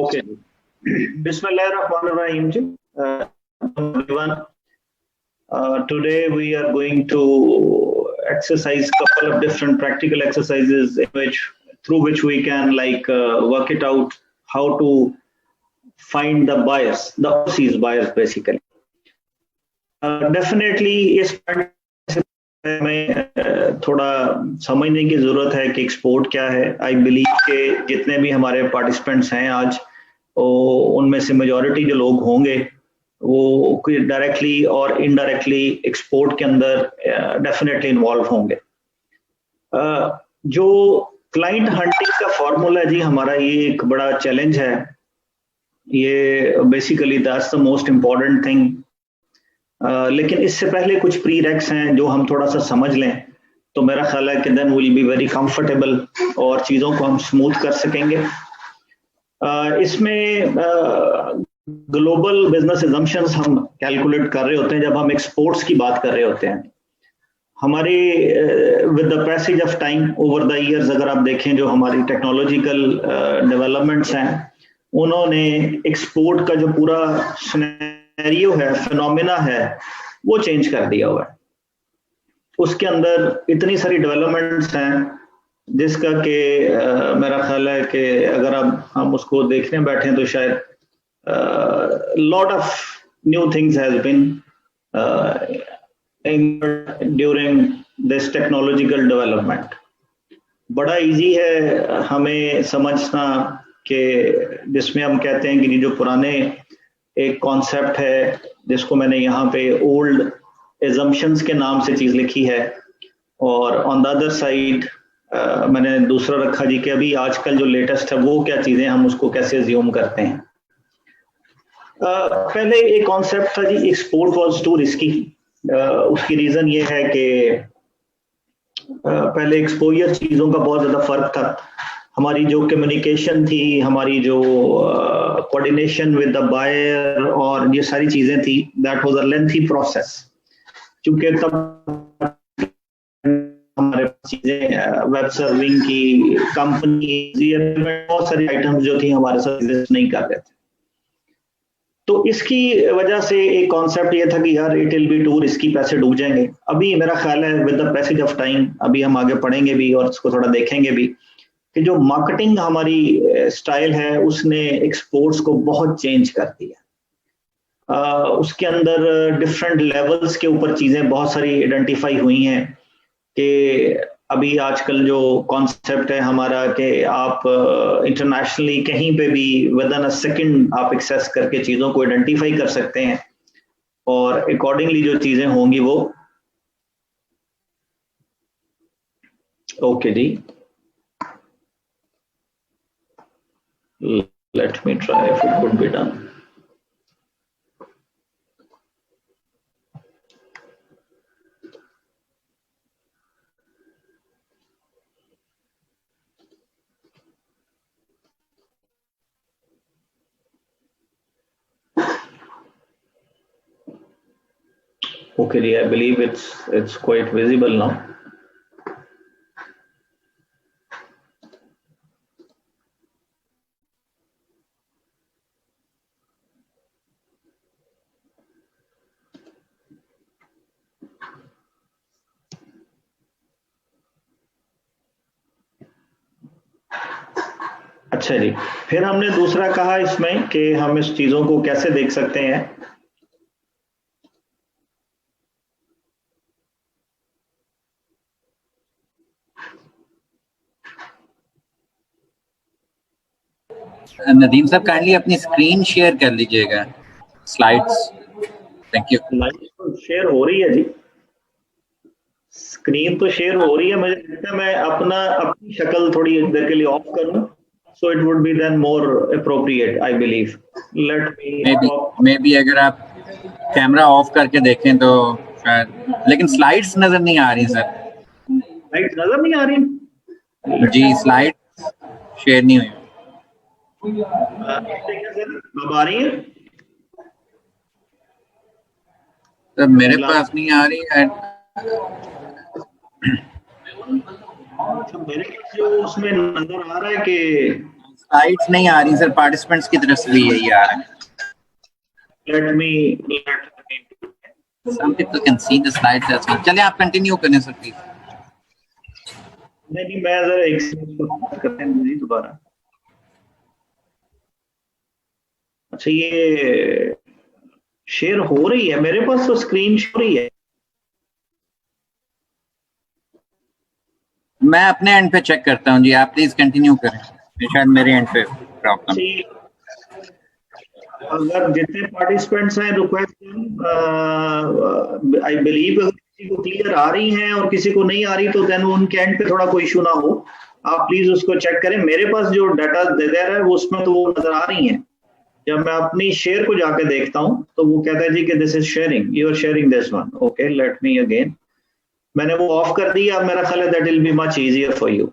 Okay. Bismillahirrahmanirrahim. Everyone. Today we are going to exercise couple of different practical exercises through which we can work it out how to find the buyers, the overseas buyers basically. Definitely इस में थोड़ा समझने की जरूरत है कि export क्या है. आई बिलीव के जितने भी हमारे पार्टिसिपेंट्स हैं आज उनमें से मेजॉरिटी जो लोग होंगे वो डायरेक्टली और इनडायरेक्टली एक्सपोर्ट के अंदर डेफिनेटली इन्वॉल्व होंगे. जो क्लाइंट हंटिंग का फॉर्मूला है जी हमारा, ये एक बड़ा चैलेंज है. ये basically that's the most important thing. लेकिन इससे पहले कुछ प्री रेक्स हैं जो हम थोड़ा सा समझ लें तो मेरा ख्याल है कि then will be very comfortable और चीज़ों को हम स्मूथ कर सकेंगे. इसमें ग्लोबल बिजनेस अजम्पशंस हम कैलकुलेट कर रहे होते हैं जब हम एक्सपोर्ट्स की बात कर रहे होते हैं. हमारे with the passage of time over the years अगर आप देखें जो हमारी टेक्नोलॉजिकल डेवलपमेंट्स हैं उन्होंने एक्सपोर्ट का जो पूरा सिनेरियो है, फिनोमिना है, वो चेंज कर दिया हुआ है. उसके अंदर इतनी सारी डेवलपमेंट्स हैं जिसका कि मेरा ख्याल है कि अगर अब हम उसको देखने बैठे तो शायद lot of new things has been during this technological development. बड़ा इजी है हमें समझना कि जिसमें हम कहते हैं कि जो पुराने एक कॉन्सेप्ट है जिसको मैंने यहाँ पे ओल्ड एजम्पशंस के नाम से चीज लिखी है और ऑन द अदर साइड मैंने दूसरा रखा जी कि अभी आजकल जो लेटेस्ट है वो क्या चीजें हम उसको कैसे अज्यूम करते हैं. पहले एक कॉन्सेप्ट था जी एक्सपोर्ट वाज टू रिस्की. उसकी रीजन ये है कि पहले एक्सपोजर चीजों का बहुत ज्यादा फर्क था. हमारी जो कम्युनिकेशन थी, हमारी जो कोऑर्डिनेशन विद द बायर और ये सारी चीजें थी, that was a lengthy process. क्योंकि तब हमारे चीजें वेब सर्विंग की कंपनी बहुत सारी आइटम्स जो थी हमारे साथ एग्जिस्ट नहीं कर रहे थे. तो इसकी वजह से एक कॉन्सेप्ट ये था कि यार it will be to risky, पैसे डूब जाएंगे. अभी मेरा ख्याल है with the passage of time, अभी हम आगे पढ़ेंगे भी और इसको थोड़ा देखेंगे भी कि जो मार्केटिंग हमारी स्टाइल है उसने एक्सपोर्ट्स को बहुत चेंज कर दिया. उसके अंदर डिफरेंट लेवल्स के ऊपर चीजें बहुत सारी आइडेंटिफाई हुई हैं कि अभी आजकल जो कॉन्सेप्ट है हमारा कि आप इंटरनेशनली कहीं पे भी विद इन अ सेकंड आप एक्सेस करके चीजों को आइडेंटिफाई कर सकते हैं और अकॉर्डिंगली जो चीजें होंगी वो okay ji. Let me try if it could be done. Okay, I believe it's quite visible now. अच्छा जी, फिर हमने दूसरा कहा इसमें कि हम इस चीजों को कैसे देख सकते हैं. नदीम साहब काइंडली अपनी स्क्रीन शेयर कर लीजिएगा, स्लाइड्स. Thank you. स्लाइड्स तो शेयर हो रही है जी, स्क्रीन तो शेयर हो रही है. मुझे लगता है मैं अपनी शक्ल थोड़ी देर के लिए ऑफ करूं so it would be then more appropriate I believe. Let me maybe अगर आप कैमरा ऑफ करके देखें तो शायद, लेकिन स्लाइड्स नजर नहीं आ रही सर. स्लाइड्स नजर नहीं आ रही जी, स्लाइड शेयर नहीं हुई. अब आ रही है सर? मेरे पास नहीं आ रही है. मेरे पास जो उसमें नजर आ रहा है कि स्लाइड्स नहीं आ रही सर, पार्टिसिपेंट्स की तरफ से भी यही आ रहा है। Let me Some people can see the slides as well. चलिए आप कंटिन्यू करें सर प्लीज। नहीं, मैं जरा एक सेकंड करते हैं दोबारा। अच्छा, ये शेयर हो रही है मेरे पास, तो स्क्रीन शो रही है। मैं अपने एंड पे चेक करता हूँ जी, आप प्लीज कंटिन्यू करें, शायद मेरे एंड पे प्रॉब्लम। अगर जितने पार्टिसिपेंट्स हैं, रिक्वेस्ट आई बिलीव अगर किसी को क्लियर आ रही हैं और किसी को नहीं आ रही तो देन उनके एंड पे थोड़ा कोई इशू ना हो, आप प्लीज उसको चेक करें। मेरे पास जो डाटा दे रहा है वो उसमें तो वो नजर आ रही हैं। जब मैं अपनी शेयर को जाके देखता हूं तो वो कहता है जी कि this is sharing, you are sharing this one, okay let me again. मैंने वो ऑफ कर दिया, अब मेरा ख्याल है that will be much easier for you.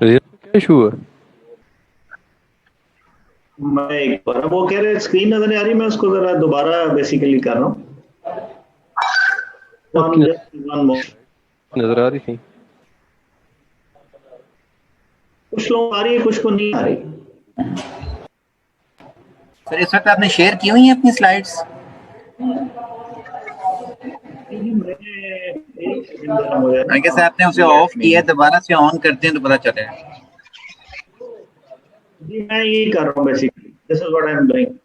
क्या इशू है? मैं एक बार, वो कह रहे स्क्रीन नजर नहीं आ रही, मैं उसको जरा दोबारा बेसिकली कर रहा हूँ। नजर आ रही थी, कुछ लोग आ रही है, कुछ को नहीं आ रही। सर इस वक्त आपने शेयर की हुई है अपनी स्लाइड्स? आई गेस आपने उसे ऑफ किया है, दोबारा से ऑन करते हैं तो पता चलेगा। जी मैं यही कर रहा हूँ basically, this is what I am doing.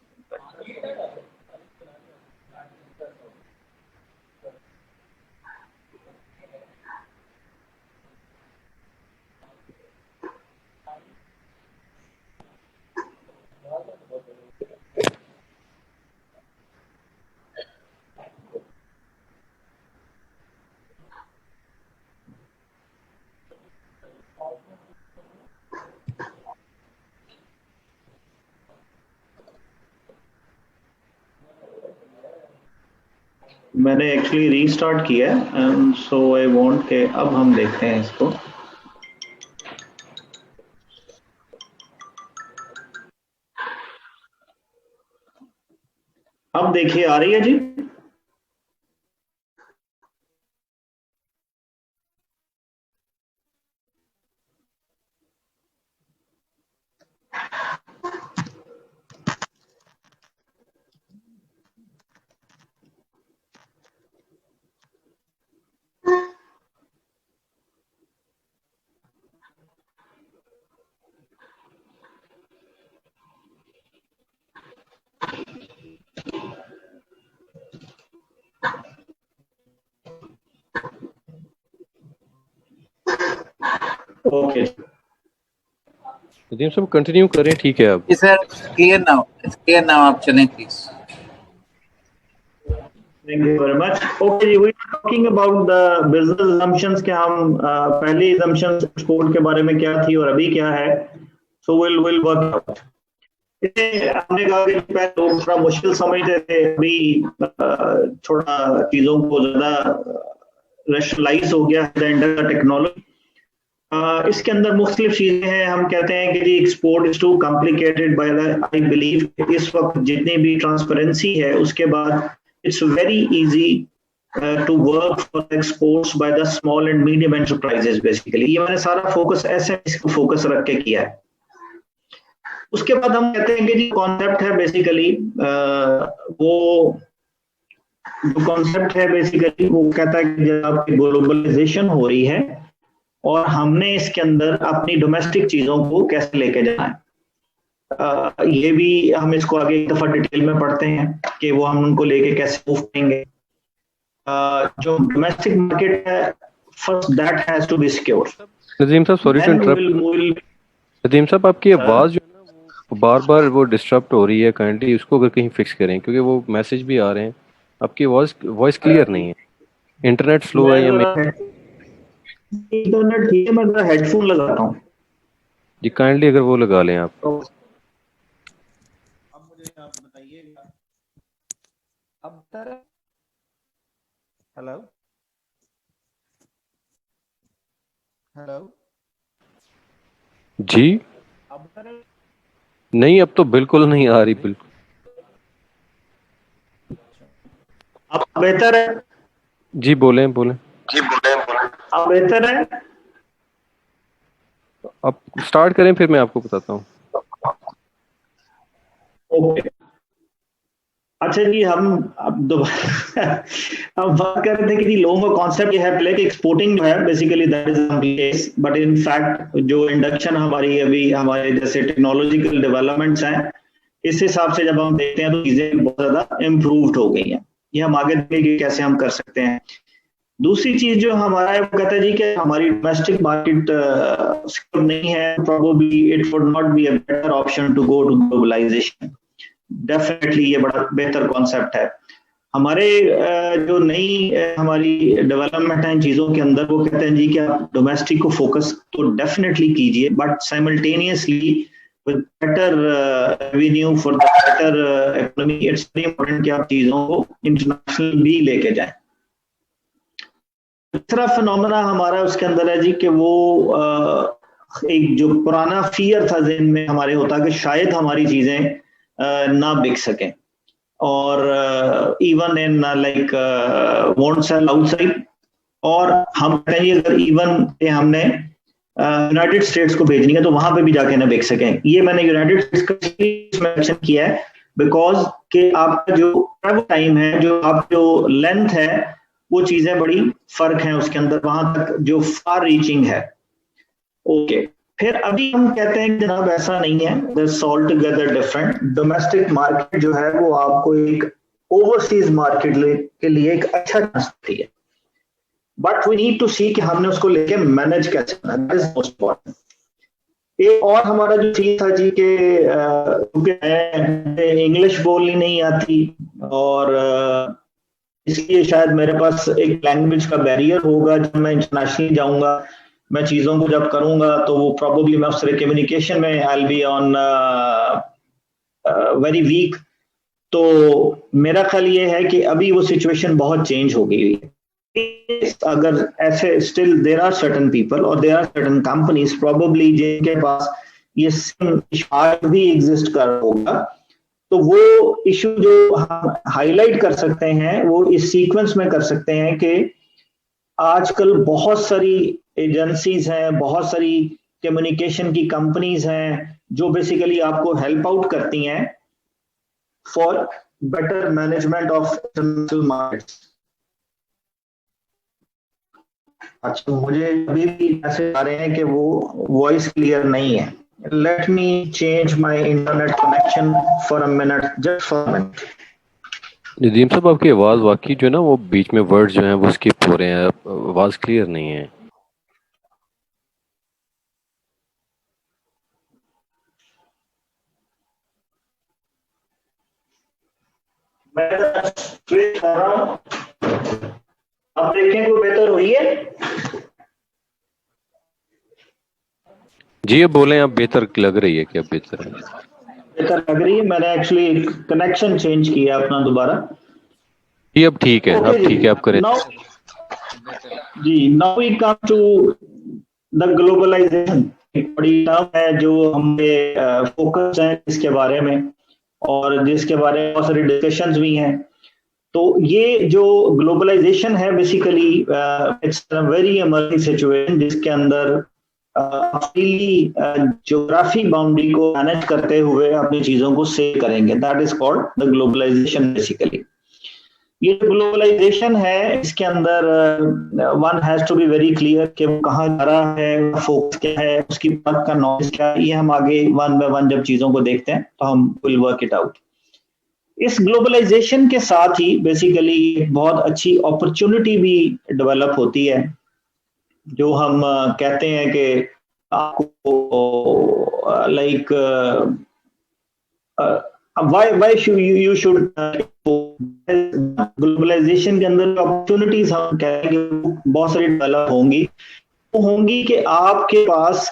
मैंने एक्चुअली रीस्टार्ट किया है एंड सो आई वांट के अब हम देखते हैं इसको। अब देखिए आ रही है जी। ओके नदीम साहब कंटिन्यू करें, ठीक है। अब sir clear now, it's clear now, आप चलें please. Thank you very much. Okay, we are talking about the business assumptions कि हम पहली assumptions export के बारे में क्या थी और अभी क्या है। So we'll work out. हमने कहा कि पहले लोग थोड़ा मुश्किल समझते थे, अभी थोड़ा चीजों को ज्यादा रेशनलाइज हो गया है टेक्नोलॉजी। इसके अंदर मुख्तलिफ चीजें हैं। हम कहते हैं कि जी export is too complicated by the, I believe इस वक्त जितनी भी ट्रांसपेरेंसी है उसके बाद it's very easy to work for exports by the small and medium enterprises. Basically ये मैंने सारा फोकस एसएमई को फोकस रख के किया है। उसके बाद हम कहते हैं कि जी कॉन्सेप्ट है बेसिकली वो जो कॉन्सेप्ट है बेसिकली वो कहता है कि जब आपकी ग्लोबलाइजेशन हो रही है और हमने इसके अंदर अपनी डोमेस्टिक चीजों को कैसे लेके जाना है। ये भी हम इसको आगे एक दफा डिटेल में पढ़ते हैं कि वो हम उनको लेके कैसे मूव करेंगे। जो डोमेस्टिक मार्केट है, first that has to be secure. Nadeem साहब सॉरी टू इंटरप्ट। नदीम साहब आपकी आवाज जो है ना वो बार बार वो डिस्टर्ब हो रही है, काइंडली उसको अगर कहीं फिक्स करें, क्योंकि वो मैसेज भी आ रहे हैं, आपकी वॉइस क्लियर नहीं है। इंटरनेट स्लो है या इंटरनेट ठीक है, मैं मेरा हेडफोन लगाता हूँ जी, काइंडली अगर वो लगा लें आप। अब मुझे आप बताइएगा अब बेहतर है? हेलो हेलो जी अब बेहतर है? नहीं, अब तो बिल्कुल नहीं आ रही, बिल्कुल। अब बेहतर है? जी बोलें बोलें। अब बेहतर है? आप स्टार्ट करें फिर मैं आपको बताता हूँ। ओके, अच्छा जी, हम अब दोबारा हम बात कर रहे थे कि लोगों का कॉन्सेप्ट ये है पहले कि एक्सपोर्टिंग जो है basically that is case, but in fact जो इंडक्शन हमारी अभी हमारे जैसे टेक्नोलॉजिकल डेवलपमेंट्स हैं, इस हिसाब से जब हम देखते हैं तो चीजें बहुत ज्यादा इम्प्रूव्ड हो गई हैं। ये हम आगे देखेंगे कैसे हम कर सकते हैं। दूसरी चीज जो हमारा है वो कहता है जी कि हमारी डोमेस्टिक मार्केट सिक्योर नहीं है, probably it would not be a better option to go to globalisation. Definitely ये बड़ा बेहतर कॉन्सेप्ट है। हमारे जो नई हमारी डेवलपमेंट है इन चीजों के अंदर, वो कहते हैं जी कि आप डोमेस्टिक को फोकस तो डेफिनेटली कीजिए, but simultaneously with better revenue for the better economy, it's very important कि आप चीजों को इंटरनेशनल भी लेके जाएं। तीसरा फिनोमेना हमारा उसके अंदर है जी कि वो एक जो पुराना फियर था ज़हन में हमारे होता कि शायद हमारी चीजें ना बिक सकें, और even in like won't sell outside, और हम कहीं अगर इवन हमने यूनाइटेड स्टेट्स को भेजनी है तो वहां पे भी जाके ना बिक सकें। ये मैंने यूनाइटेड स्टेट्स का मेंशन किया है बिकॉज कि आपका जो ट्रैवल टाइम है, जो आप जो लेंथ है, वो चीजें बड़ी फर्क है उसके अंदर, वहां तक जो फार रीचिंग है। ओके, फिर अभी हम कहते हैं कि जनाब ऐसा नहीं है, all together different. Domestic market जो है वो आपको एक ओवरसीज मार्केट के लिए एक अच्छा चांस देती है, बट वी नीड टू सी कि हमने उसको लेके मैनेज कैसे करना, दैट इज मोस्ट इंपॉर्टेंट। एक और हमारा जो चीज था जी के क्योंकि इंग्लिश बोलनी नहीं आती और इसलिए शायद मेरे पास एक लैंग्वेज का बैरियर होगा, जब मैं इंटरनेशनली जाऊंगा, मैं चीजों को जब करूंगा तो वो प्रॉब्ली मैं उससे कम्युनिकेशन में I will be on very weak. तो मेरा ख्याल ये है कि अभी वो सिचुएशन बहुत चेंज हो गई है। अगर ऐसे still there are certain people और there are certain companies probably जिनके पास ये आज भी एग्जिस्ट कर होगा, तो वो इशू जो हम हाईलाइट कर सकते हैं वो इस सीक्वेंस में कर सकते हैं कि आजकल बहुत सारी एजेंसीज हैं, बहुत सारी कम्युनिकेशन की कंपनीज हैं जो बेसिकली आपको हेल्प आउट करती हैं for better management of international markets. अच्छा, मुझे अभी भी मैसेज आ रहे हैं कि वो वॉइस क्लियर नहीं है। Let me change my internet connection for a minute, just for a minute. Nadeem साहब आपकी आवाज वाकई जो है ना वो बीच में वर्ड जो है वो स्किप हो रहे हैं, आवाज क्लियर नहीं है। मैं स्विच कर रहा हूं, आप देखें कोई बेहतर हुई है? जी अब बोलें, आप बेहतर लग रही है, क्या बेहतर है? बेहतर लग रही है। मैंने एक्चुअली कनेक्शन चेंज किया अपना दोबारा। जी अब ठीक है, अब ठीक है, आप करें। जी, now we come to the globalization. एक बड़ी टर्म है जो हमें फोकस है इसके बारे में और जिसके बारे में बहुत सारी डिस्कशंस भी हैं। तो ये जो ग्लोबलाइजेशन है basically it's a very emerging situation जिसके अंदर ज्योग्राफी बाउंड्री को मैनेज करते हुए अपनी चीजों को सेव करेंगे, that is called the globalisation basically. ये ग्लोबलाइजेशन है, इसके अंदर one has to be very clear कि वो कहाँ जा रहा है, फोकस क्या है, उसकी बात का नॉलेज क्या है। ये हम आगे वन बाय वन जब चीजों को देखते हैं तो हम विल वर्क इट आउट। इस ग्लोबलाइजेशन के साथ ही बेसिकली बहुत अच्छी अपॉर्चुनिटी भी डेवलप होती है, जो हम कहते हैं कि आपको like why you should globalisation के अंदर अपॉर्चुनिटीज हम कहते हैं कि बहुत सारी डेवलप होंगी। वो होंगी कि आपके पास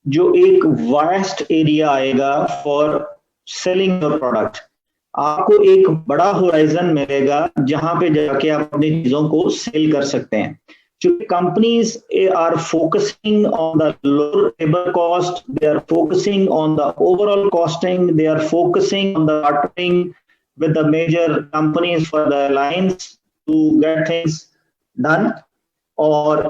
जो एक वास्ट एरिया आएगा फॉर सेलिंग योर प्रोडक्ट, आपको एक बड़ा होराइजन मिलेगा जहां पे जाके आप अपनी चीजों को सेल कर सकते हैं। Companies are focusing on the lower labor cost, they are focusing on the overall costing, they are focusing on the partnering with the major companies for the alliance to get things done। और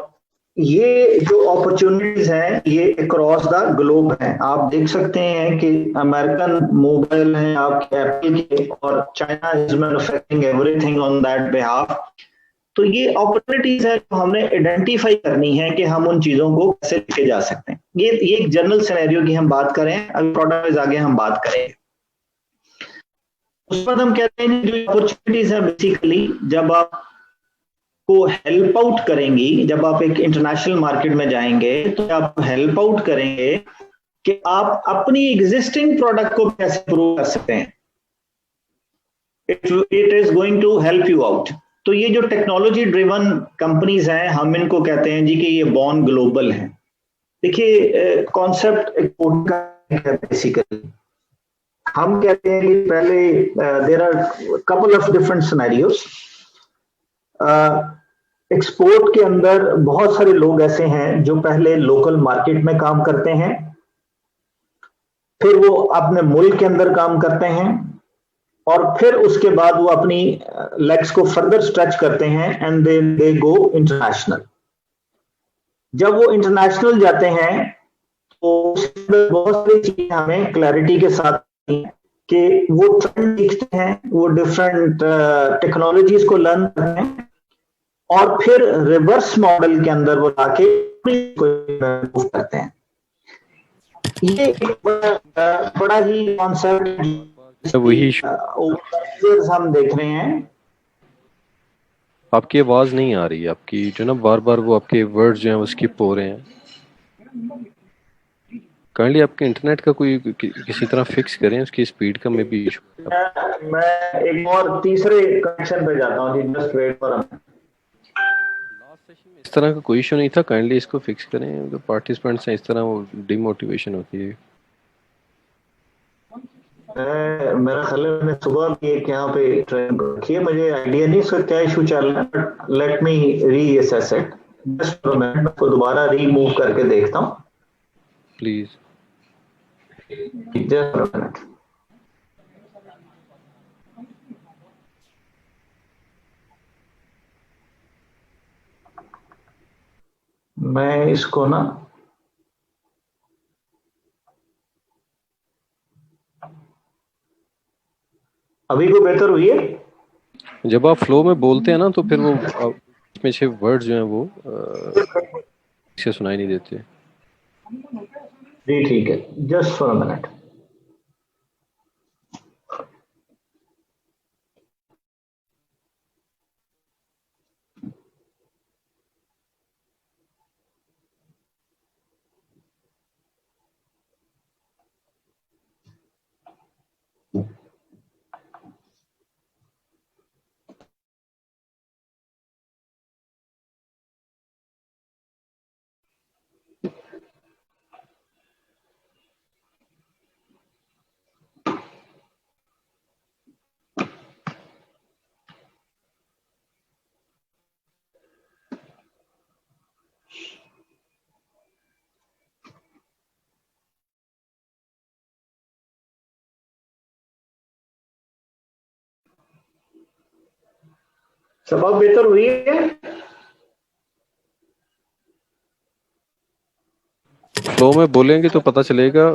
ये जो opportunities हैं ये across the globe हैं। आप देख सकते हैं कि अमेरिकन मोबाइल हैं आपके एप्पल के, और China is manufacturing everything on that behalf. तो ये अपॉर्चुनिटीज है जो हमने आइडेंटिफाई करनी है कि हम उन चीजों को कैसे लेके जा सकते हैं। ये एक जनरल सिनेरियो की हम बात करें, अभी प्रोडक्ट आगे हम बात करेंगे। उस पर हम कहते हैं जो अपॉर्चुनिटीज है बेसिकली जब आप को हेल्प आउट करेंगी, जब आप एक इंटरनेशनल मार्केट में जाएंगे तो आप हेल्प आउट करेंगे कि आप अपनी एग्जिस्टिंग प्रोडक्ट को कैसे इंप्रूव कर सकते हैं। It is going to help you out. तो ये जो टेक्नोलॉजी ड्रिवन कंपनीज हैं हम इनको कहते हैं जी कि ये बॉर्न ग्लोबल हैं। देखिए कॉन्सेप्ट एक्सपोर्ट का है बेसिकली। हम कहते हैं कि पहले there are couple of different scenarios. Export के अंदर बहुत सारे लोग ऐसे हैं जो पहले लोकल मार्केट में काम करते हैं, फिर वो अपने मुल्क के अंदर काम करते हैं, और फिर उसके बाद वो अपनी लेग्स को फर्दर स्ट्रेच करते हैं एंड दे गो इंटरनेशनल। जब वो इंटरनेशनल जाते हैं तो बहुत सारी चीजें हमें क्लैरिटी के साथ कि वो ट्रेंड देखते हैं, वो डिफरेंट टेक्नोलॉजीज को लर्न करते हैं, और फिर रिवर्स मॉडल के अंदर वो लाके मूव करते हैं। ये एक बड़ा ही कॉन्सेप्ट वही हम देख रहे हैं। आपकी आवाज नहीं आ रही है, आपकी जो ना बार बार वो आपके वर्ड्स जो हैं वो स्किप हो रहे हैं। काइंडली आपके इंटरनेट का कोई किसी तरह फिक्स करें, उसकी स्पीड का मे बी इशू। मैं एक और तीसरे कनेक्शन पे जाता हूँ, जस्ट वेट फॉर अ। इस तरह का कोई इशू नहीं था, काइंडली इसको फिक्स करें। जो पार्टिसिपेंट्स हैं इस तरह वो डिमोटिवेशन होती है। मेरा ख्याल है मैंने सुबह भी एक यहाँ पे ट्रेन रखी है, मुझे आइडिया नहीं इसका क्या इशू चल रहा है, but let me reassess it. Just मैं इसको दोबारा रीमूव करके देखता हूँ प्लीज। Just a minute. मैं इसको ना अभी को बेहतर हुई है। जब आप फ्लो में बोलते हैं ना तो फिर वो इसमें से वर्ड्स जो हैं वो से सुनाई नहीं देते। जी ठीक है, जस्ट फॉर अ मिनट। सब अब बेहतर हुई है। फ्लो में बोलेंगे तो पता चलेगा।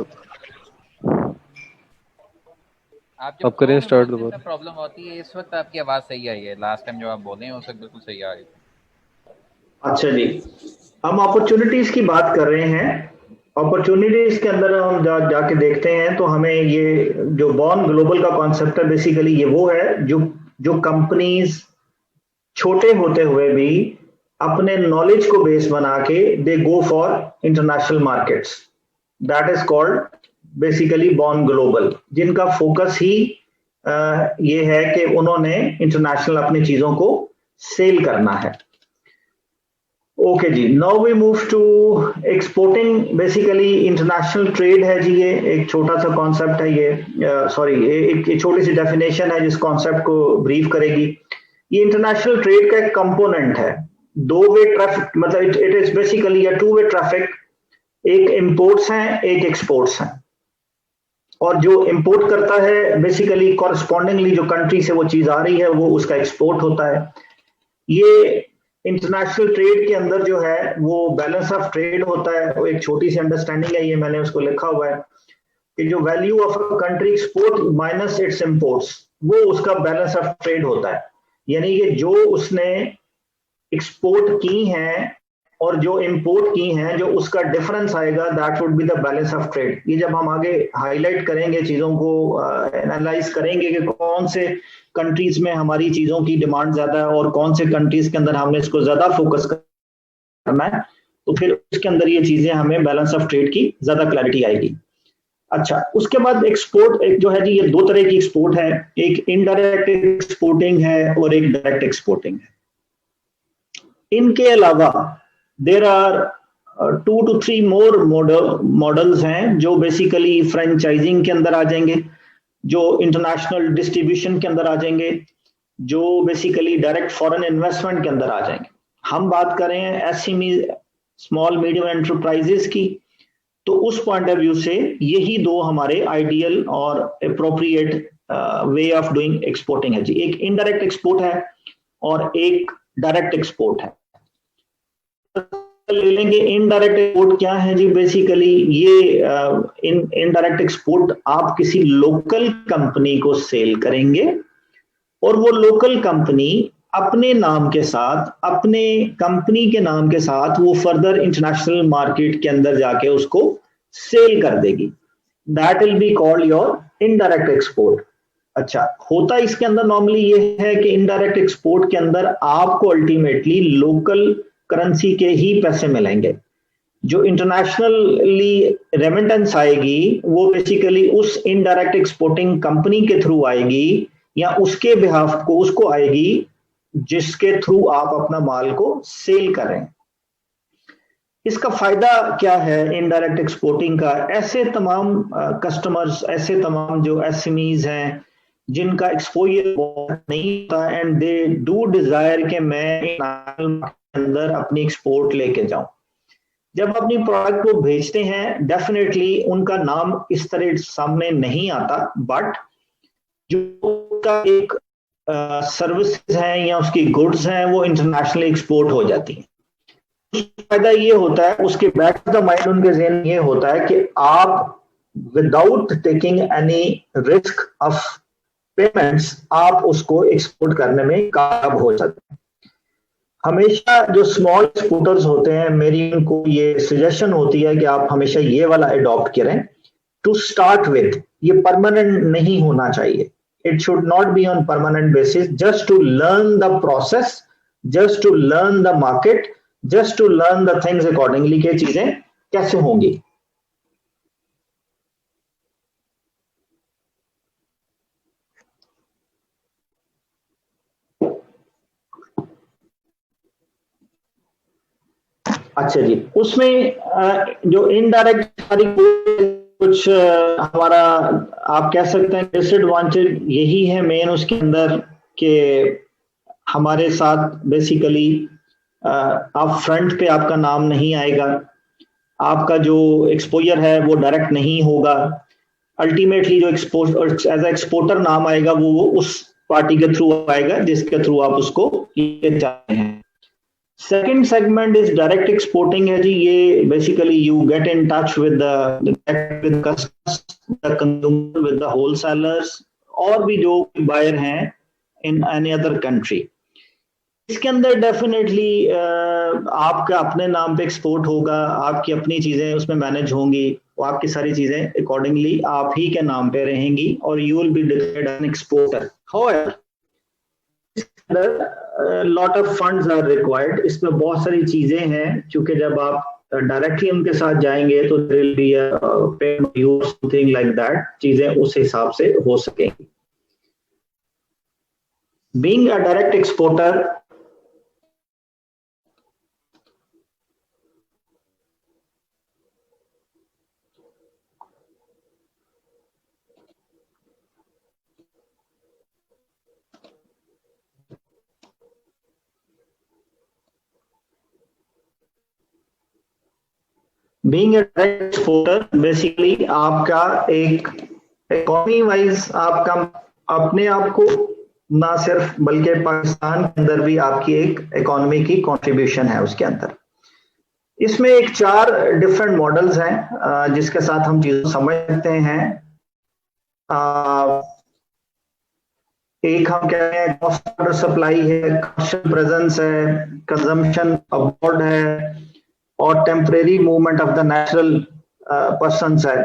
आप करें स्टार्ट दोबारा। प्रॉब्लम होती है इस वक्त आपकी आवाज सही आई है, लास्ट टाइम जो आप बोले हैं उस वक्त बिल्कुल सही आ रही थी। अच्छा जी, हम अपॉर्चुनिटीज की बात कर रहे हैं। अपॉर्चुनिटीज के अंदर हम जाके देखते हैं तो हमें ये जो बॉर्न ग्लोबल का कॉन्सेप्ट है, बेसिकली ये वो है जो कंपनीज छोटे होते हुए भी अपने नॉलेज को बेस बना के they go for international markets, that is called basically born global, जिनका फोकस ही ये है कि उन्होंने इंटरनेशनल अपनी चीजों को सेल करना है। ओके जी, now we move to exporting. Basically international trade है जी, ये एक छोटा सा कॉन्सेप्ट है, ये सॉरी एक छोटी सी डेफिनेशन है जिस कॉन्सेप्ट को ब्रीफ करेगी। ये इंटरनेशनल ट्रेड का एक कंपोनेंट है, दो वे ट्रैफिक, मतलब it is basically a two way traffic. एक इंपोर्ट्स हैं, एक एक्सपोर्ट्स हैं, और जो इंपोर्ट करता है बेसिकली कॉरस्पॉन्डिंगली जो कंट्री से वो चीज आ रही है वो उसका एक्सपोर्ट होता है। ये इंटरनेशनल ट्रेड के अंदर जो है वो बैलेंस ऑफ ट्रेड होता है। वो एक छोटी सी अंडरस्टैंडिंग है, ये मैंने उसको लिखा हुआ है कि जो value of a country export minus it's imports, वो उसका बैलेंस ऑफ ट्रेड होता है। यानी कि जो उसने एक्सपोर्ट की हैं और जो इंपोर्ट की हैं, जो उसका डिफरेंस आएगा, that would be the balance of trade. ये जब हम आगे हाईलाइट करेंगे, चीजों को एनालाइज करेंगे कि कौन से कंट्रीज में हमारी चीजों की डिमांड ज्यादा है और कौन से कंट्रीज के अंदर हमने इसको ज्यादा फोकस करना है, तो फिर उसके अंदर ये चीजें हमें बैलेंस ऑफ ट्रेड की ज्यादा क्लैरिटी आएगी। अच्छा, उसके बाद एक्सपोर्ट एक जो है जी, ये दो तरह की एक्सपोर्ट है, एक इनडायरेक्ट एक्सपोर्टिंग है और एक डायरेक्ट एक्सपोर्टिंग है। इनके अलावा there are 2 to 3 more models हैं जो बेसिकली फ्रेंचाइजिंग के अंदर आ जाएंगे, जो इंटरनेशनल डिस्ट्रीब्यूशन के अंदर आ जाएंगे, जो बेसिकली डायरेक्ट फॉरेन इन्वेस्टमेंट के अंदर आ जाएंगे। हम बात कर रहे हैं एसएमई, स्मॉल मीडियम एंटरप्राइजेस की, तो उस पॉइंट ऑफ व्यू से यही दो हमारे आइडियल और appropriate way of doing exporting है जी। एक इनडायरेक्ट एक्सपोर्ट है और एक डायरेक्ट एक्सपोर्ट है। ले लेंगे इनडायरेक्ट एक्सपोर्ट क्या है जी, बेसिकली ये इनडायरेक्ट एक्सपोर्ट आप किसी लोकल कंपनी को सेल करेंगे और वो लोकल कंपनी अपने नाम के साथ, अपने कंपनी के नाम के साथ वो फर्दर इंटरनेशनल मार्केट के अंदर जाके उसको सेल कर देगी। That will be called your indirect export. अच्छा, होता इसके अंदर नॉर्मली ये है कि इनडायरेक्ट एक्सपोर्ट के अंदर आपको अल्टीमेटली लोकल करेंसी के ही पैसे मिलेंगे। जो इंटरनेशनली रेमिटेंस आएगी वो बेसिकली उस इनडायरेक्ट एक्सपोर्टिंग कंपनी के थ्रू आएगी या उसके बिहाफ को उसको आएगी जिसके थ्रू आप अपना माल को सेल करें। इसका फायदा क्या है इनडायरेक्ट एक्सपोर्टिंग का? ऐसे तमाम कस्टमर्स, ऐसे तमाम जो एसएमईज हैं जिनका एक्सपोजर नहीं होता एंड दे डू डिजायर कि मैं अंदर अपनी एक्सपोर्ट लेके जाऊं, जब अपनी प्रोडक्ट को भेजते हैं डेफिनेटली उनका नाम इस तरह सामने नहीं आता, बट जो उसका एक सर्विसेज हैं या उसकी गुड्स हैं वो इंटरनेशनली एक्सपोर्ट हो जाती हैं। फायदा ये होता है, उसके बैक ऑफ द माइंड उनके ज़हन ये होता है कि आप without taking any risk of payments आप उसको एक्सपोर्ट करने में कामयाब हो सकते हैं। हमेशा जो स्मॉल एक्सपोर्टर्स होते हैं, मेरी उनको ये सजेशन होती है कि आप हमेशा ये वाला अडॉप्ट करें टू स्टार्ट विद। ये परमानेंट नहीं होना चाहिए, it should not be on permanent basis, just to learn the process, just to learn the market, just to learn the things accordingly कि चीजें कैसे होंगी। अच्छा जी, उसमें जो इनडायरेक्ट कुछ हमारा आप कह सकते हैं डिसएडवांटेज यही है मेन उसके अंदर कि हमारे साथ बेसिकली आप फ्रंट पे आपका नाम नहीं आएगा, आपका जो एक्सपोजर है वो डायरेक्ट नहीं होगा। अल्टीमेटली जो एज ए एक्सपोर्टर नाम आएगा वो उस पार्टी के थ्रू आएगा जिसके थ्रू आप उसको लेके जाते हैं। Second segment is direct exporting है जी। ये basically you get in touch with the consumer, with the wholesalers और भी जो बायर हैं इन एनी अदर कंट्री। इसके अंदर डेफिनेटली आपका अपने नाम पे एक्सपोर्ट होगा, आपकी अपनी चीजें उसमें मैनेज होंगी, आपकी सारी चीजें अकॉर्डिंगली आप ही के नाम पे रहेंगी और you will be declared an exporter. However lot of funds are required. इसमें बहुत सारी चीजें हैं, क्योंकि जब आप डायरेक्टली उनके साथ जाएंगे तो there will be a payment you something like that, चीजें उस हिसाब से हो सकेंगी। Being a direct exporter, being a direct exporter basically आपका एक इकोनॉमी वाइज आपका अपने आप को ना सिर्फ बल्कि पाकिस्तान के अंदर भी आपकी एक इकोनॉमी की कंट्रीब्यूशन है उसके अंदर। इसमें एक 4 डिफरेंट मॉडल्स हैं जिसके साथ हम चीजों समझ सकते हैं। एक हम कह रहे हैं कॉस्ट ऑर्डर सप्लाई है, कमर्शियल प्रेजेंस है, कंजम्पशन अबॉर्ड है और temporary movement of the natural persons है।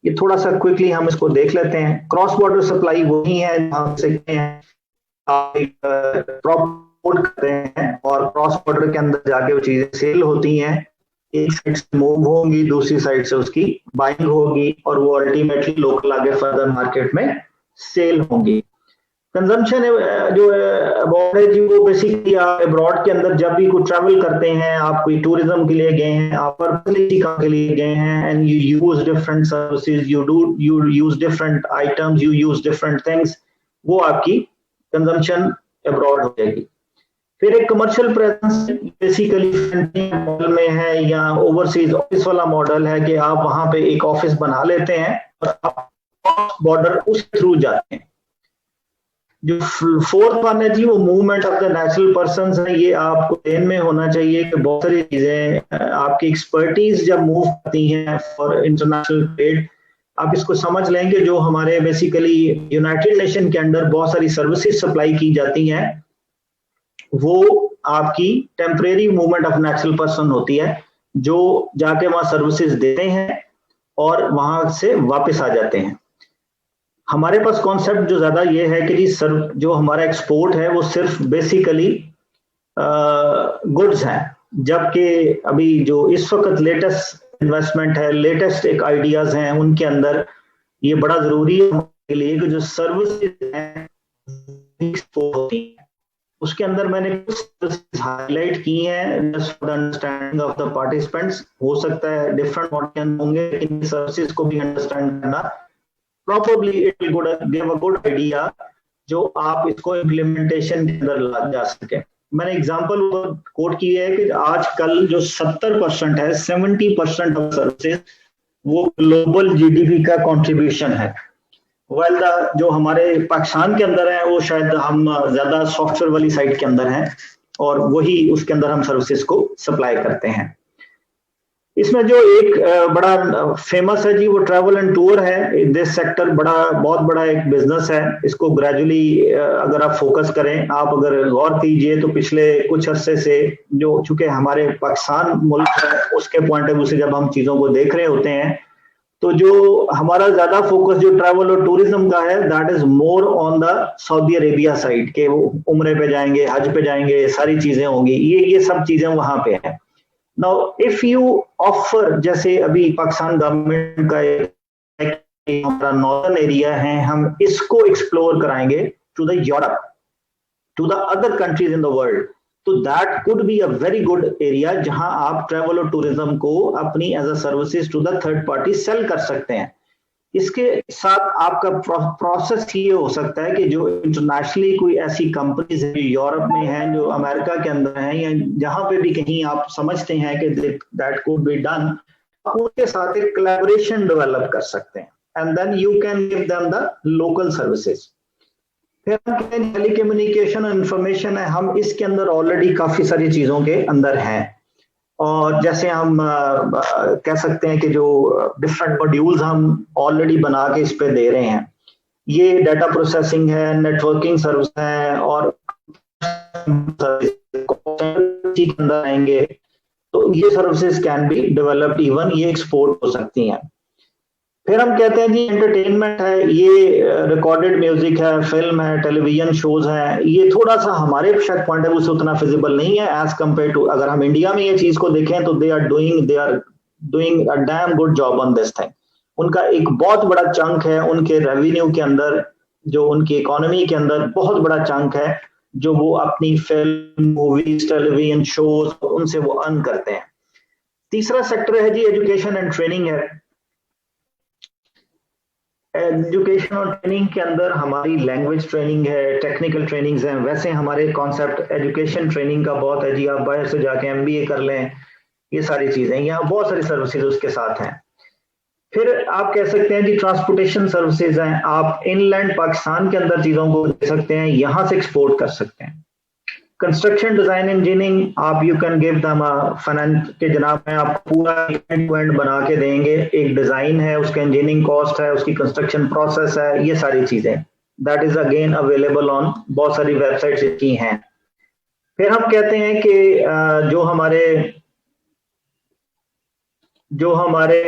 ये थोड़ा सा क्विकली हम इसको देख लेते हैं। क्रॉस बॉर्डर सप्लाई वही है हम सीखते हैं, आप प्रॉपर करते हैं और क्रॉस बॉर्डर के अंदर जाके वो चीजें सेल होती हैं, एक साइड से मूव होंगी, दूसरी साइड से उसकी बाइंग होगी और वो अल्टीमेटली लोकल आगे फर्दर मार्केट में सेल होंगी। कंजम्पशन जो अबाउट है जी, वो बेसिकली आप अब्रॉड के अंदर जब भी कोई ट्रैवल करते हैं, आप कोई टूरिज्म के लिए गए हैं, आप पर्सनली काम के लिए गए हैं and you use different services, you use different items, you use different things, वो आपकी कंजम्पशन अब्रॉड हो जाएगी। फिर एक कमर्शियल प्रेजेंस बेसिकली मॉडल में है या ओवरसीज ऑफिस वाला मॉडल है कि आप वहां पे एक ऑफिस बना लेते हैं और आप बॉर्डर उस थ्रू जाते हैं। जो फोर्थ वन है जी, वो movement of the natural persons है। ये आपको ध्यान में होना चाहिए कि बहुत सारी चीजें आपकी एक्सपर्टीज जब मूव करती हैं फॉर इंटरनेशनल ट्रेड, आप इसको समझ लेंगे जो हमारे बेसिकली यूनाइटेड नेशन के अंदर बहुत सारी सर्विसेज सप्लाई की जाती हैं, वो आपकी temporary movement of natural person होती है, जो जाके वहां सर्विसेज देते हैं और वहां से वापस आ जाते हैं। हमारे पास कॉन्सेप्ट जो ज्यादा ये है कि जी सर जो हमारा एक्सपोर्ट है वो सिर्फ बेसिकली गुड्स हैं, जबकि अभी जो इस वक्त लेटेस्ट इन्वेस्टमेंट है, लेटेस्ट एक आइडियाज हैं, उनके अंदर ये बड़ा जरूरी है हमारे लिए कि जो सर्विसेज हैं एक्सपोर्ट होती है, उसके अंदर मैंने कुछ सर्विसेज हाईलाइट की हैं just for the understanding of the participants. हो सकता है डिफरेंट मॉडल होंगे, लेकिन सर्विसेज को भी अंडरस्टैंड करना probably it will give a good idea जो आप इसको इम्प्लीमेंटेशन के अंदर ला जा सके। मैंने एग्जांपल कोट की है कि आजकल जो 70% है, 70% ऑफ सर्विसेज वो ग्लोबल जीडीपी का कंट्रीब्यूशन है। वेल जो हमारे पाकिस्तान के अंदर है वो शायद हम ज्यादा सॉफ्टवेयर वाली साइड के अंदर हैं और वही उसके अंदर हम सर्विसेज को सप्लाई करते हैं। इसमें जो एक बड़ा फेमस है जी वो ट्रैवल एंड टूर है। दिस सेक्टर बहुत बड़ा एक बिजनेस है। इसको ग्रेजुअली अगर आप फोकस करें, आप अगर गौर कीजिए तो पिछले कुछ अरसे से जो चूंकि हमारे पाकिस्तान मुल्क है उसके पॉइंट ऑफ व्यू से जब हम चीजों को देख रहे होते हैं तो जो हमारा ज्यादा फोकस जो ट्रैवल और टूरिज्म का है that is more on the Saudi Arabia side के, वो उम्रे पे जाएंगे, हज पे जाएंगे, सारी चीजें होंगी, ये सब चीजें वहां पे हैं। Now, if you offer, जैसे अभी पाकिस्तान गवर्नमेंट का हमारा नॉर्दर्न एरिया है, हम इसको एक्सप्लोर कराएंगे to the Europe, to the other countries in the world, तो that could be a very good area जहां आप ट्रैवल और टूरिज्म को अपनी as a services to the third party sell कर सकते हैं। इसके साथ आपका प्रोसेस ये हो सकता है कि जो इंटरनेशनली कोई ऐसी कंपनीज है जो यूरोप में हैं, जो अमेरिका के अंदर हैं, या जहां पे भी कहीं आप समझते हैं कि दैट कुड बी डन, उनके साथ एक कोलैबोरेशन डेवलप कर सकते हैं and then you can give them the local services. फिर हम टेलीकम्युनिकेशन और इंफॉर्मेशन है, हम इसके अंदर ऑलरेडी काफी सारी चीजों के अंदर हैं और जैसे हम कह सकते हैं कि जो डिफरेंट मॉड्यूल्स हम ऑलरेडी बना के इस पे दे रहे हैं, ये डाटा प्रोसेसिंग है, नेटवर्किंग सर्विस है और के अंदर आएंगे, तो ये services can be developed, even ये एक्सपोर्ट हो सकती हैं। फिर हम कहते हैं जी एंटरटेनमेंट है, ये रिकॉर्डेड म्यूजिक है, फिल्म है, टेलीविजन शोज है, ये थोड़ा सा हमारे शायद पॉइंट ऑफ व्यू से उतना फिजिबल नहीं है एज कम्पेयर टू, अगर हम इंडिया में ये चीज को देखें तो they are doing a damn good job on this thing. उनका एक बहुत बड़ा चंक है उनके रेवेन्यू के अंदर, जो उनकी इकोनॉमी के अंदर बहुत बड़ा चंक है, जो वो अपनी फिल्म, मूवीज, टेलीविजन शोज, उनसे वो अर्न करते हैं। तीसरा सेक्टर है जी एजुकेशन एंड ट्रेनिंग है। एजुकेशन और ट्रेनिंग के अंदर हमारी लैंग्वेज ट्रेनिंग है, टेक्निकल ट्रेनिंग्स हैं। वैसे हमारे कॉन्सेप्ट एजुकेशन ट्रेनिंग का बहुत है जी, आप बाहर से जाके MBA कर लें, ये सारी चीजें, यहाँ बहुत सारी सर्विसेज उसके साथ हैं। फिर आप कह सकते हैं जी ट्रांसपोर्टेशन सर्विसेज हैं, आप इनलैंड पाकिस्तान के अंदर चीजों को दे सकते हैं, यहाँ से एक्सपोर्ट कर सकते हैं। कंस्ट्रक्शन डिजाइन इंजीनियरिंग, आप you can give them finance के जनाब में आप पूरा एंड टू एंड बना के देंगे, एक डिजाइन है, उसका इंजीनियरिंग कॉस्ट है, उसकी कंस्ट्रक्शन प्रोसेस है, ये सारी चीजें that is again available on बहुत सारी वेबसाइट्स की हैं। फिर हम कहते हैं कि जो हमारे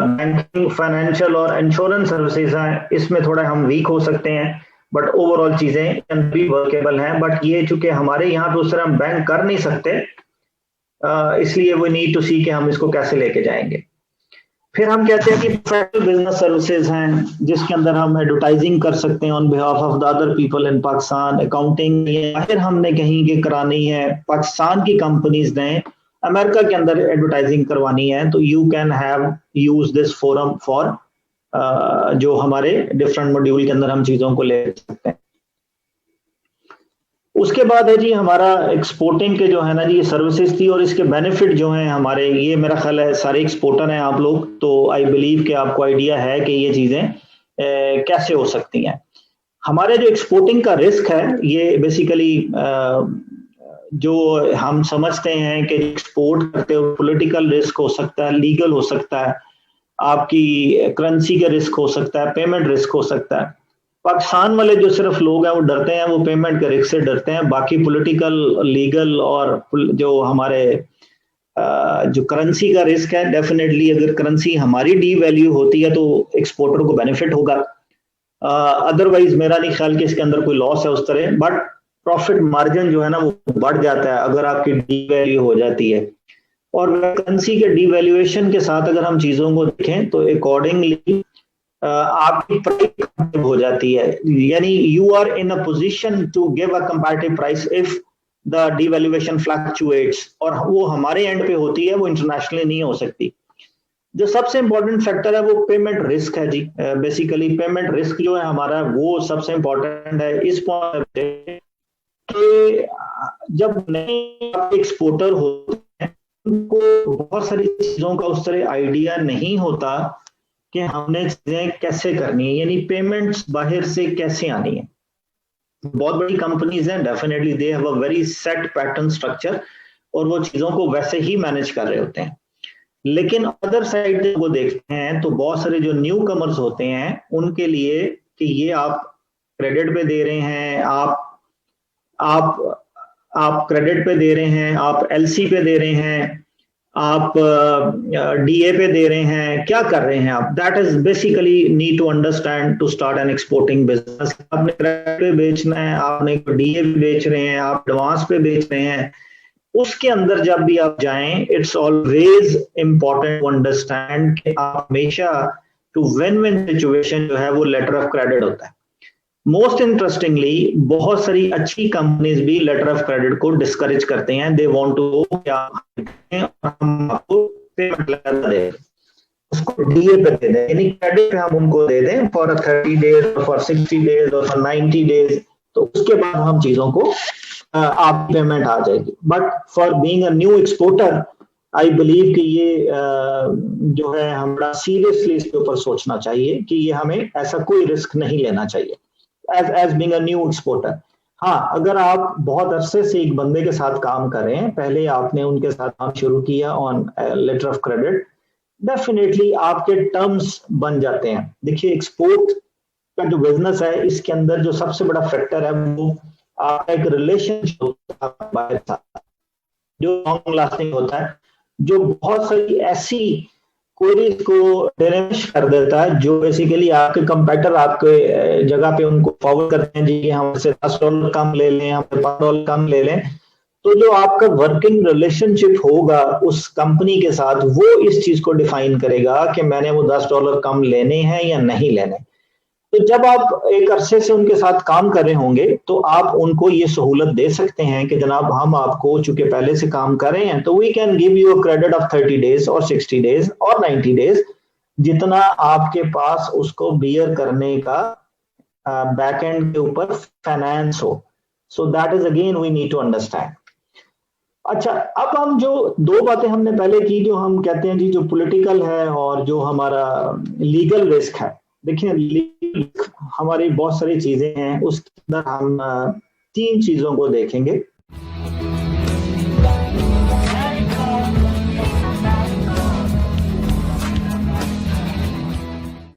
बैंकिंग, फाइनेंशियल और इंश्योरेंस सर्विसेज हैं, इसमें थोड़ा हम वीक हो सकते हैं, बट ओवरऑल चीजें कैन बी वर्केबल हैं। बट ये चूंकि हमारे यहाँ पे उस तरह हम बैंक कर नहीं सकते, इसलिए वी नीड टू सी कि हम इसको कैसे लेके जाएंगे। फिर हम कहते हैं कि प्रोफेशनल बिजनेस सर्विसेज हैं, जिसके अंदर हम एडवर्टाइजिंग कर सकते हैं on behalf of the other people in Pakistan, accounting फिर हमने कहीं के करानी है, पाकिस्तान की कंपनीज ने अमेरिका के अंदर एडवर्टाइजिंग करवानी है, तो you can have use this forum for जो हमारे डिफरेंट मॉड्यूल के अंदर हम चीजों को ले सकते हैं। उसके बाद है जी हमारा एक्सपोर्टिंग के जो है ना जी ये सर्विसेज थी, और इसके बेनिफिट जो हैं हमारे, ये मेरा ख्याल है सारे एक्सपोर्टर हैं आप लोग, तो आई बिलीव कि आपको आइडिया है कि ये चीजें कैसे हो सकती हैं। हमारे जो एक्सपोर्टिंग का रिस्क है, ये बेसिकली जो हम समझते हैं कि एक्सपोर्ट करते हो पॉलिटिकल रिस्क हो सकता है, लीगल हो सकता है, आपकी करेंसी का रिस्क हो सकता है, पेमेंट रिस्क हो सकता है। पाकिस्तान वाले जो सिर्फ लोग हैं वो डरते हैं, वो पेमेंट के रिस्क से डरते हैं, बाकी पॉलिटिकल, लीगल और जो हमारे जो करेंसी का रिस्क है, डेफिनेटली अगर करेंसी हमारी डी वैल्यू होती है तो एक्सपोर्टर को बेनिफिट होगा, अदरवाइज मेरा नहीं ख्याल कि इसके अंदर कोई लॉस है उस तरह, बट प्रॉफिट मार्जिन जो है ना वो बढ़ जाता है अगर आपकी डी वैल्यू हो जाती है। और करेंसी के डिवैल्यूएशन के साथ अगर हम चीजों को देखें तो अकॉर्डिंगली आपकी प्राइस हो जाती है, यानी you are in a position to give a comparative price if the devaluation fluctuates, और वो हमारे एंड पे होती है, वो इंटरनेशनली नहीं हो सकती। जो सबसे इंपॉर्टेंट फैक्टर है वो पेमेंट रिस्क है जी। बेसिकली पेमेंट रिस्क जो है हमारा वो सबसे इंपॉर्टेंट है इस पॉइंट कि जब नए एक्सपोर्टर होते हैं उनको बहुत सारी चीजों का उस तरह आइडिया नहीं होता कि हमने चीजें कैसे करनी है, यानी पेमेंट्स बाहर से कैसे आनी है। बहुत बड़ी कंपनीज हैं, definitely they have a very set pattern structure और वो चीजों को वैसे ही मैनेज कर रहे होते हैं। लेकिन अदर साइड जब वो देखते हैं तो बहुत सारे जो न्यू कमर्स होते हैं उनके लिए कि ये आप क्रेडिट पे दे रहे हैं, आप क्रेडिट पे दे रहे हैं, आप LC पे दे रहे हैं, आप DA पे दे रहे हैं, क्या कर रहे हैं आप, that is basically need to understand to start an exporting business. आपने क्रेडिट पे बेचना है, आपने DA पे बेच रहे हैं, आप एडवांस पे बेच रहे हैं, उसके अंदर जब भी आप जाएं it's always important to understand कि आप हमेशा टू विन विन सिचुएशन जो है वो लेटर ऑफ क्रेडिट होता है। मोस्ट इंटरेस्टिंगली बहुत सारी अच्छी कंपनीज भी लेटर ऑफ क्रेडिट को डिस्करेज करते हैं, दे वांट टू हम आपको पेमेंट लेटर दे उसको DA पे दे दें, यानी क्रेडिट पे हम उनको दे दें फॉर 30 डेज, फॉर 60 डेज और फॉर 90 डेज, तो उसके बाद हम चीजों को आप पेमेंट आ जाएगी। But for being a new exporter I believe कि ये जो है हमारा सीरियसली इसके ऊपर सोचना चाहिए कि ये हमें ऐसा कोई रिस्क नहीं लेना चाहिए as being a new exporter. हाँ, अगर आप बहुत अरसे से एक बंदे के साथ काम कर रहे हैं, पहले आपने उनके साथ काम शुरू किया on letter of credit, definitely आपके टर्म्स बन जाते हैं। देखिए एक्सपोर्ट का जो बिजनेस है इसके अंदर जो सबसे बड़ा फैक्टर है वो आपका एक रिलेशनशिप होता है जो लॉन्ग लास्टिंग होता है, जो बहुत सारी ऐसी क्वेरीज को डिमिनिश कर देता है जो बेसिकली आपके कंपेटिटर आपके जगह पे उनको फॉरवर्ड करते हैं, जी हमसे $10 कम ले लें, हमें $5 कम ले लें। तो जो आपका वर्किंग रिलेशनशिप होगा उस कंपनी के साथ वो इस चीज को डिफाइन करेगा कि मैंने वो $10 कम लेने हैं या नहीं लेने। तो जब आप एक अरसे से उनके साथ काम कर रहे होंगे तो आप उनको ये सहूलत दे सकते हैं कि जनाब हम आपको चूंकि पहले से काम कर रहे हैं तो we can give you a credit of 30 days और 60 डेज और 90 डेज, जितना आपके पास उसको बियर करने का बैक एंड के ऊपर फाइनेंस हो। So that is again we need to understand. अच्छा, अब हम जो दो बातें हमने पहले की, जो हम कहते हैं जी जो पॉलिटिकल है और जो हमारा लीगल रिस्क है। देखिए लीगल हमारी बहुत सारी चीजें हैं, उसके अंदर हम 3 चीजों को देखेंगे।